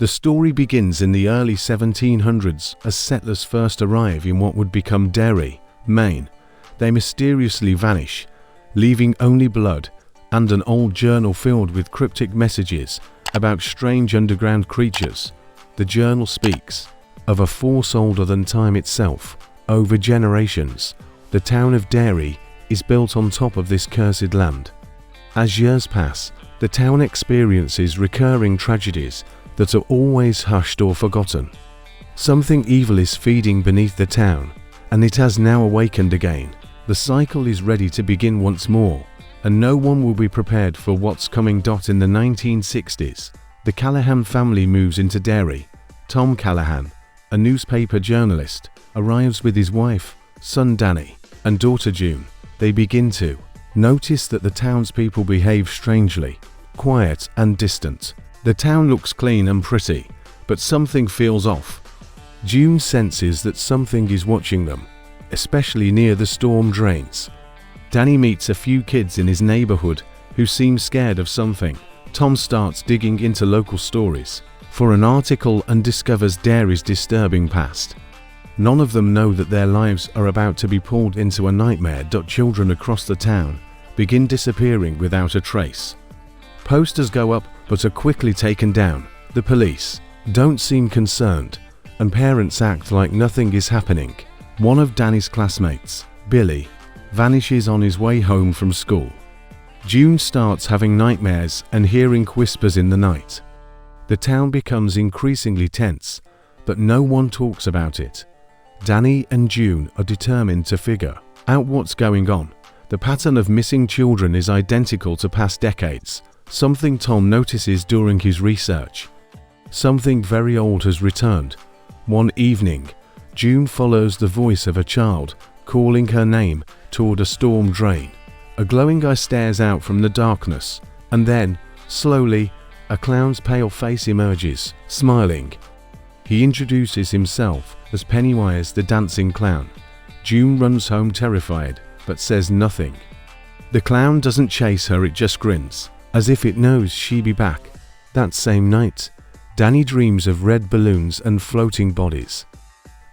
The story begins in the early 1700s as settlers first arrive in what would become Derry, Maine. They mysteriously vanish, leaving only blood and an old journal filled with cryptic messages about strange underground creatures. The journal speaks of a force older than time itself. Over generations, the town of Derry is built on top of this cursed land. As years pass, the town experiences recurring tragedies that are always hushed or forgotten. Something evil is feeding beneath the town, and it has now awakened again. The cycle is ready to begin once more, and no one will be prepared for what's coming. In the 1960s, the Callahan family moves into Derry. Tom Callahan, a newspaper journalist, arrives with his wife, son Danny, and daughter June. They begin to notice that the townspeople behave strangely, quiet and distant. The town looks clean and pretty, but something feels off. June senses that something is watching them, especially near the storm drains. Danny meets a few kids in his neighborhood who seem scared of something. Tom starts digging into local stories for an article and discovers Derry's disturbing past. None of them know that their lives are about to be pulled into a nightmare. Children across the town begin disappearing without a trace. Posters go up but are quickly taken down. The police don't seem concerned, and parents act like nothing is happening. One of Danny's classmates, Billy, vanishes on his way home from school. June starts having nightmares and hearing whispers in the night. The town becomes increasingly tense, but no one talks about it. Danny and June are determined to figure out what's going on. The pattern of missing children is identical to past decades, something Tom notices during his research. Something very old has returned. One evening, June follows the voice of a child calling her name toward a storm drain. A glowing eye stares out from the darkness, and then, slowly, a clown's pale face emerges, smiling. He introduces himself as Pennywise the Dancing Clown. June runs home terrified, but says nothing. The clown doesn't chase her, it just grins, as if it knows she'll be back. That same night, Danny dreams of red balloons and floating bodies.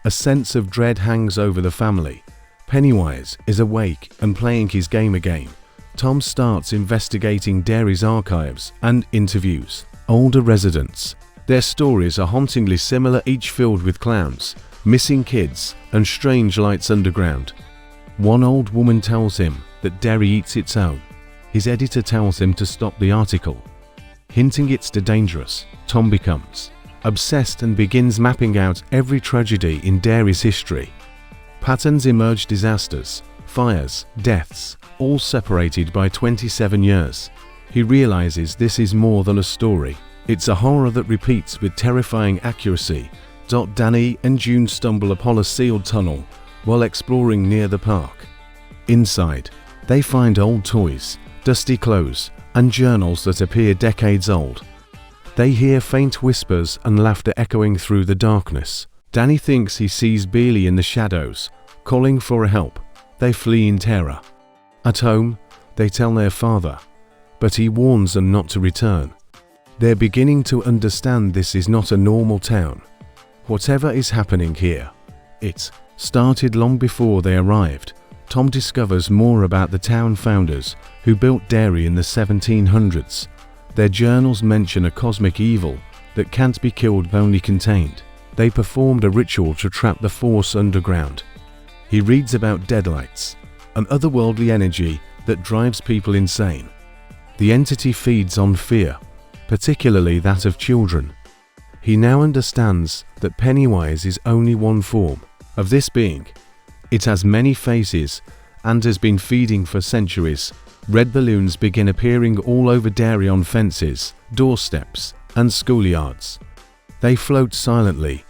A sense of dread hangs over the family. Pennywise is awake and playing his game again. Tom starts investigating Derry's archives and interviews older residents. Their stories are hauntingly similar, each filled with clowns, missing kids, and strange lights underground. One old woman tells him that Derry eats its own. His editor tells him to stop the article, hinting it's too dangerous. Tom becomes obsessed and begins mapping out every tragedy in Derry's history. Patterns emerge: disasters, fires, deaths, all separated by 27 years. He realizes this is more than a story. It's a horror that repeats with terrifying accuracy. Danny and June stumble upon a sealed tunnel while exploring near the park. Inside, they find old toys, dusty clothes, and journals that appear decades old. They hear faint whispers and laughter echoing through the darkness. Danny thinks he sees Billy in the shadows, calling for help. They flee in terror. At home, they tell their father, but he warns them not to return. They're beginning to understand this is not a normal town. Whatever is happening here, it started long before they arrived. Tom discovers more about the town founders who built Derry in the 1700s. Their journals mention a cosmic evil that can't be killed, only contained. They performed a ritual to trap the force underground. He reads about Deadlights, an otherworldly energy that drives people insane. The entity feeds on fear, particularly that of children. He now understands that Pennywise is only one form of this being. It has many faces and has been feeding for centuries. Red balloons begin appearing all over Derry, on fences, doorsteps, and schoolyards. They float silently,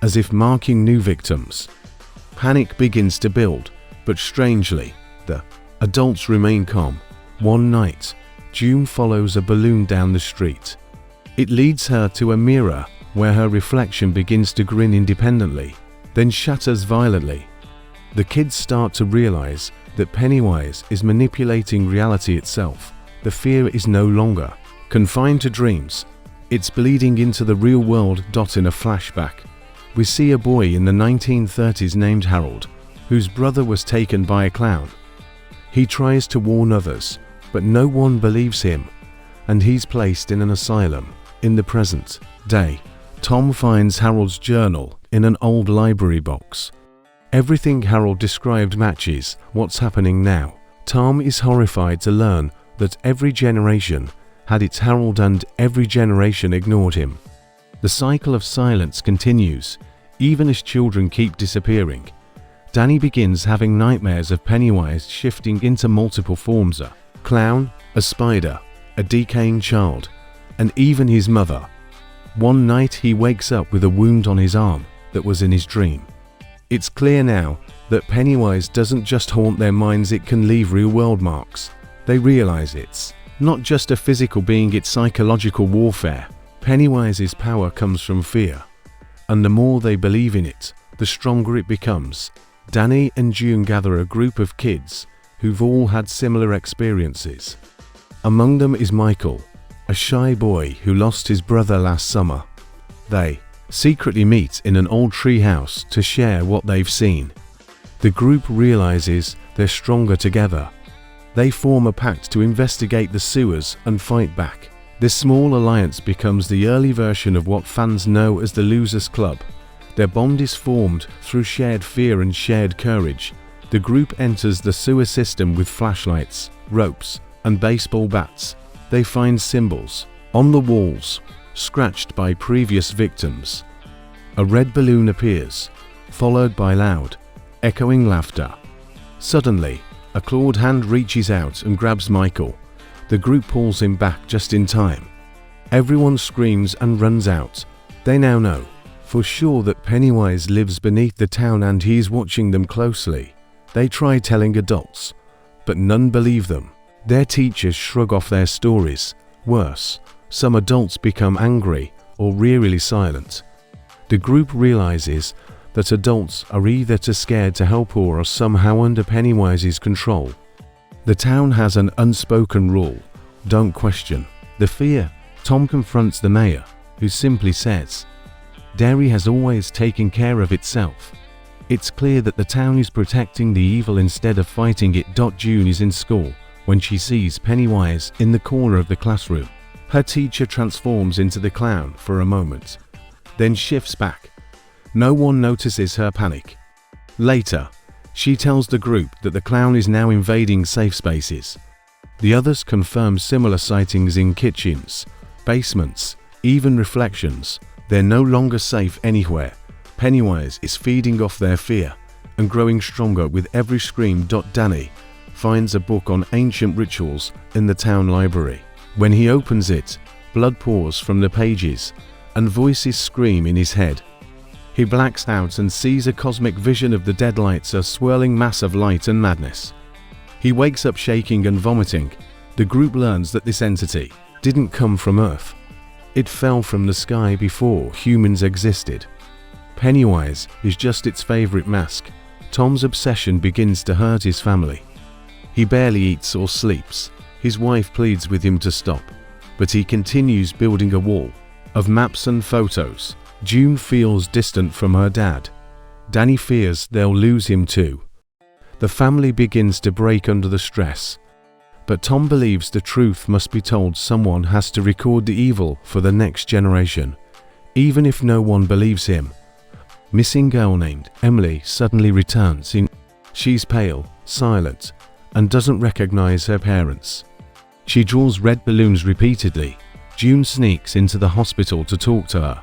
as if marking new victims. Panic begins to build, but strangely, the adults remain calm. One night, June follows a balloon down the street. It leads her to a mirror where her reflection begins to grin independently, then shatters violently. The kids start to realize that Pennywise is manipulating reality itself. The fear is no longer confined to dreams. It's bleeding into the real world. In a flashback, we see a boy in the 1930s named Harold, whose brother was taken by a clown. He tries to warn others, but no one believes him, and he's placed in an asylum. In the present day, Tom finds Harold's journal in an old library box. Everything Harold described matches what's happening now. Tom is horrified to learn that every generation had its Harold and every generation ignored him. The cycle of silence continues, even as children keep disappearing. Danny begins having nightmares of Pennywise shifting into multiple forms: a clown, a spider, a decaying child, and even his mother. One night he wakes up with a wound on his arm that was in his dream. It's clear now that Pennywise doesn't just haunt their minds, it can leave real-world marks. They realize it's not just a physical being, it's psychological warfare. Pennywise's power comes from fear, and the more they believe in it, the stronger it becomes. Danny and June gather a group of kids who've all had similar experiences. Among them is Michael, a shy boy who lost his brother last summer. They secretly meet in an old tree house to share what they've seen. The group realizes they're stronger together. They form a pact to investigate the sewers and fight back. This small alliance becomes the early version of what fans know as the Losers Club. Their bond is formed through shared fear and shared courage. The group enters the sewer system with flashlights, ropes, and baseball bats. They find symbols on the walls, scratched by previous victims. A red balloon appears, followed by loud, echoing laughter. Suddenly, a clawed hand reaches out and grabs Michael. The group pulls him back just in time. Everyone screams and runs out. They now know for sure that Pennywise lives beneath the town and he's watching them closely. They try telling adults, but none believe them. Their teachers shrug off their stories. Worse, some adults become angry or eerily silent. The group realizes that adults are either too scared to help or are somehow under Pennywise's control. The town has an unspoken rule: don't question. The fear. Tom confronts the mayor, who simply says, "Derry has always taken care of itself." It's clear that the town is protecting the evil instead of fighting it. June is in school when she sees Pennywise in the corner of the classroom. Her teacher transforms into the clown for a moment, then shifts back. No one notices her panic. Later, she tells the group that the clown is now invading safe spaces. The others confirm similar sightings in kitchens, basements, even reflections. They're no longer safe anywhere. Pennywise is feeding off their fear and growing stronger with every scream. Danny finds a book on ancient rituals in the town library. When he opens it, blood pours from the pages and voices scream in his head. He blacks out and sees a cosmic vision of the Deadlights, a swirling mass of light and madness. He wakes up shaking and vomiting. The group learns that this entity didn't come from Earth. It fell from the sky before humans existed. Pennywise is just its favorite mask. Tom's obsession begins to hurt his family. He barely eats or sleeps. His wife pleads with him to stop, but he continues building a wall of maps and photos. June feels distant from her dad. Danny fears they'll lose him too. The family begins to break under the stress. But Tom believes the truth must be told. Someone has to record the evil for the next generation, even if no one believes him. Missing girl named Emily suddenly returns. She's pale, silent, and doesn't recognize her parents. She draws red balloons repeatedly. June sneaks into the hospital to talk to her.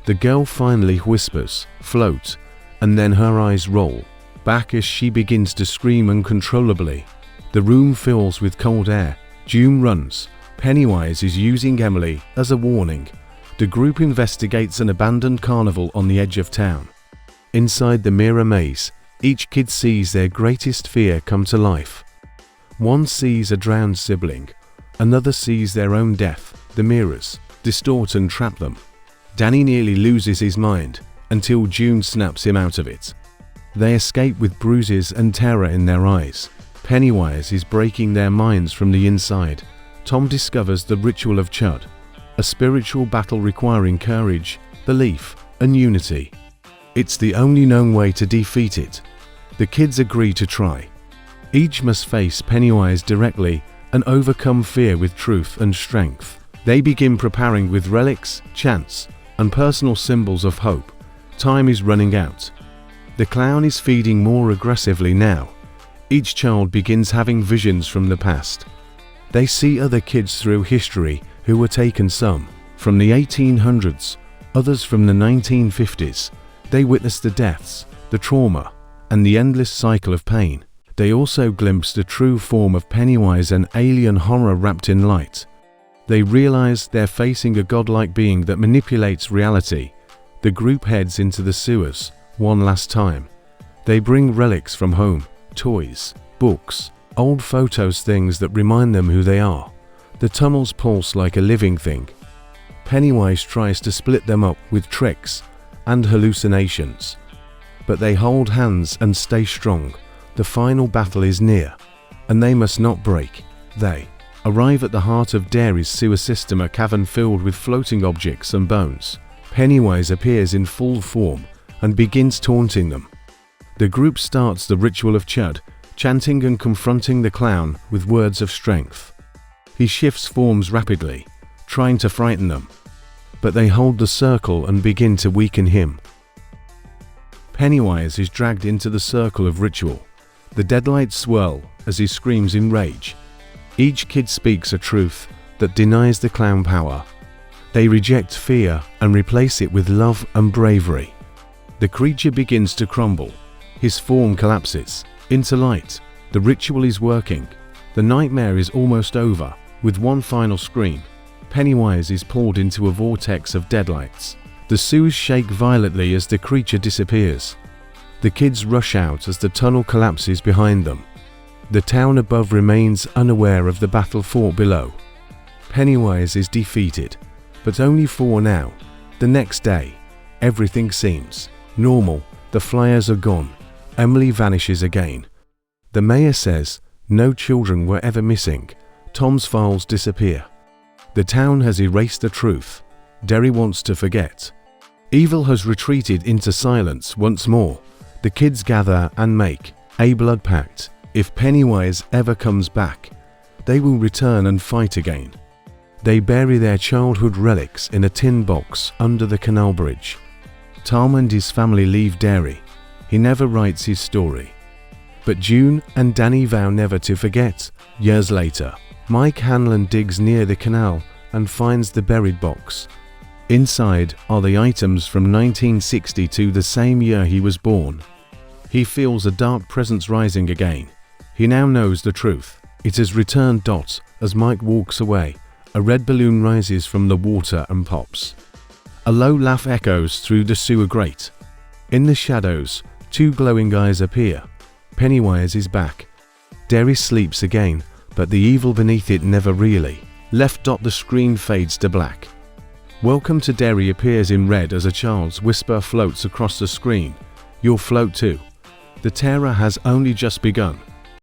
The girl finally whispers, "Float," and then her eyes roll back as she begins to scream uncontrollably. The room fills with cold air. June runs. Pennywise is using Emily as a warning. The group investigates an abandoned carnival on the edge of town. Inside the mirror maze, each kid sees their greatest fear come to life. One sees a drowned sibling, another sees their own death. The mirrors distort and trap them. Danny nearly loses his mind until June snaps him out of it. They escape with bruises and terror in their eyes. Pennywise is breaking their minds from the inside. Tom discovers the ritual of Chud, a spiritual battle requiring courage, belief, and unity. It's the only known way to defeat it. The kids agree to try. Each must face Pennywise directly and overcome fear with truth and strength. They begin preparing with relics, chants, and personal symbols of hope. Time is running out. The clown is feeding more aggressively now. Each child begins having visions from the past. They see other kids through history who were taken, some from the 1800s, others from the 1950s. They witness the deaths, the trauma, and the endless cycle of pain. They also glimpse the true form of Pennywise, an alien horror wrapped in light. They realize they're facing a godlike being that manipulates reality. The group heads into the sewers one last time. They bring relics from home, toys, books, old photos, things that remind them who they are. The tunnels pulse like a living thing. Pennywise tries to split them up with tricks and hallucinations. But they hold hands and stay strong. The final battle is near, and they must not break. They arrive at the heart of Derry's sewer system, a cavern filled with floating objects and bones. Pennywise appears in full form and begins taunting them. The group starts the ritual of Chud, chanting and confronting the clown with words of strength. He shifts forms rapidly, trying to frighten them, but they hold the circle and begin to weaken him. Pennywise is dragged into the circle of ritual. The deadlights swirl as he screams in rage. Each kid speaks a truth that denies the clown power. They reject fear and replace it with love and bravery. The creature begins to crumble. His form collapses into light. The ritual is working. The nightmare is almost over. With one final scream, Pennywise is pulled into a vortex of deadlights. The sewers shake violently as the creature disappears. The kids rush out as the tunnel collapses behind them. The town above remains unaware of the battle fought below. Pennywise is defeated, but only for now. The next day, everything seems normal. The flyers are gone. Emily vanishes again. The mayor says no children were ever missing. Tom's files disappear. The town has erased the truth. Derry wants to forget. Evil has retreated into silence once more. The kids gather and make a blood pact. If Pennywise ever comes back, they will return and fight again. They bury their childhood relics in a tin box under the canal bridge. Tom and his family leave Derry. He never writes his story. But June and Danny vow never to forget. Years later, Mike Hanlon digs near the canal and finds the buried box. Inside are the items from 1962, the same year he was born. He feels a dark presence rising again. He now knows the truth. It has returned. As Mike walks away, a red balloon rises from the water and pops. A low laugh echoes through the sewer grate. In the shadows, two glowing eyes appear. Pennywise is back. Derry sleeps again, but the evil beneath it never really left. The screen fades to black. Welcome to Derry appears in red as a child's whisper floats across the screen. You'll float too. The terror has only just begun.